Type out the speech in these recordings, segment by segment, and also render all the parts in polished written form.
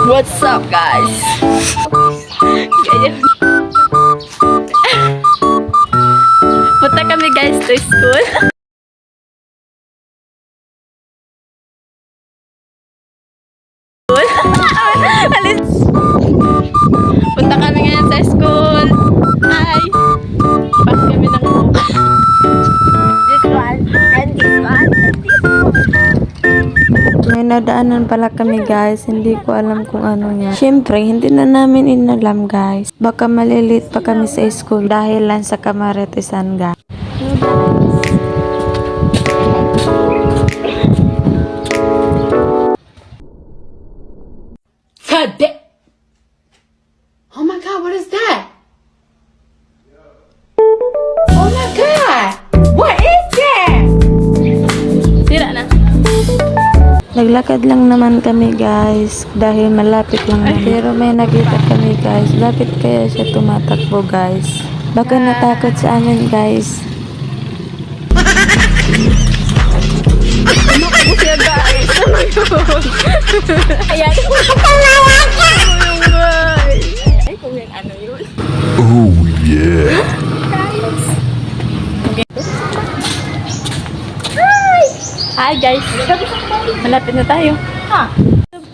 What's up, guys? Ganyan. Punta kami guys to school. Alis. Punta kami ngayon sa school. Hi. Pas kami ng this one and this one and this one. May nadaanan pala kami guys, hindi ko alam kung ano niya. Siyempre, hindi na namin inalam guys. Baka malilit pa kami sa school dahil lang sa kamaretisan guys. Oh my god, what is that? Oh my god! What is that? Tira na. Naglakad lang naman kami guys dahil malapit lang naman. Pero may nakita kami guys. Bakit kaya siya tumatakbo guys? Baka natakot sa amin guys. Tumakbo siya guys. Ayan. Ay, kung yung ano yun. Oh yeah. Hi guys. Malapit na tayo.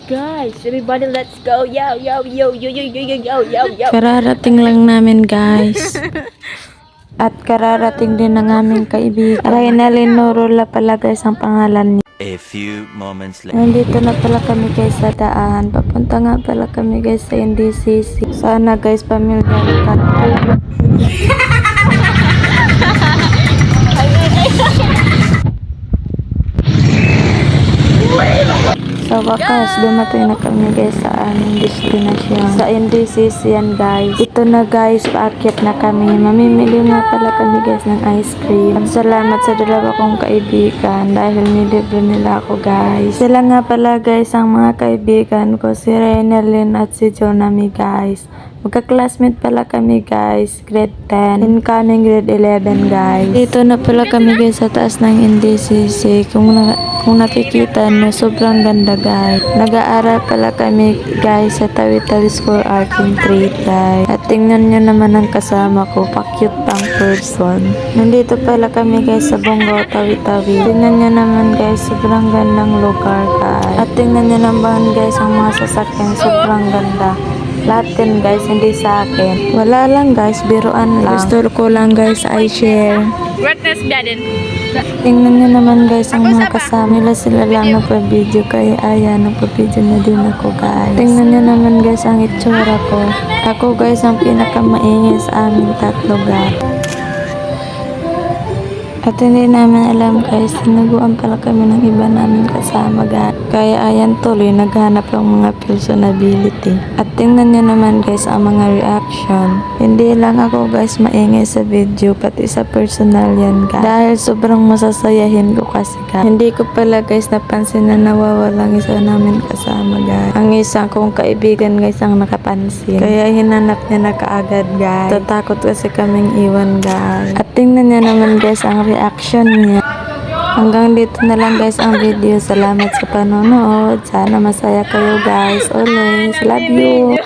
Guys, everybody let's go. Yo, yo, yo, yo, yo, yo, yo, yo, yo, yo. Kararating lang namin guys. At kararating din ng aming kaibigan. Raynalyn Norola pala guys ang pangalan niya. A few moments later. Nandito na pala kami guys sa daan. Papunta nga pala kami guys sa NDCC. Sana guys pamilyar ka. Sa wakas, dumating na kami guys sa aming destinasyon. Sa NDCC yan guys. Ito na guys, paakyat na kami. Mamimili nga pala kami guys ng ice cream. At salamat sa dalawa kong kaibigan dahil nilibre nila ako guys. Sila nga pala guys ang mga kaibigan ko, si Raynalyn at si Jonami guys. Magka-classmate pala kami guys, grade 10, incoming grade 11 guys. Dito na pala kami guys sa taas ng NDCC. Kung nakikita nyo, sobrang ganda guys. Nag-aaral pala kami guys sa Tawi-Tawi School Art and Trade guys. At tingnan nyo naman ang kasama ko, pa-cute pang person. Nandito pala kami guys sa Bonggao, Tawi-Tawi. Tingnan nyo naman guys, sobrang gandang lugar guys. At tingnan nyo naman guys ang mga sasakyan, sobrang ganda. Lahat din guys, hindi sa akin. Wala lang guys, biruan lang. Gusto ko lang guys, I share. Wetness garden. Tingnan nyo naman guys ang mga kasama nila, sila lang nagpa-video kaya ayan, nagpa-video na din ako guys. Tingnan nyo naman guys ang itsura ko. Ako guys ang pinakamaingay sa aming tatlo guys. At hindi namin alam guys, tinaguan pala kami ng iba namin kasama guys. Kaya ayan tuloy, naghanap ng mga personality. At tingnan nyo naman guys ang mga reaction. Hindi lang ako guys maingay sa video, pati sa personal yan guys. Dahil sobrang masasayahin ko kasi guys. Hindi ko pala guys napansin na nawawalang isa namin kasama guys. Ang isang kong kaibigan guys ang nakapansin. Kaya hinanap niya na kaagad guys. Tatakot kasi kaming iwan guys. At tingnan nyo naman guys ang reaction niya. Hanggang dito na lang guys ang video. Salamat sa panonood. Sana masaya kayo guys. Always. Love you.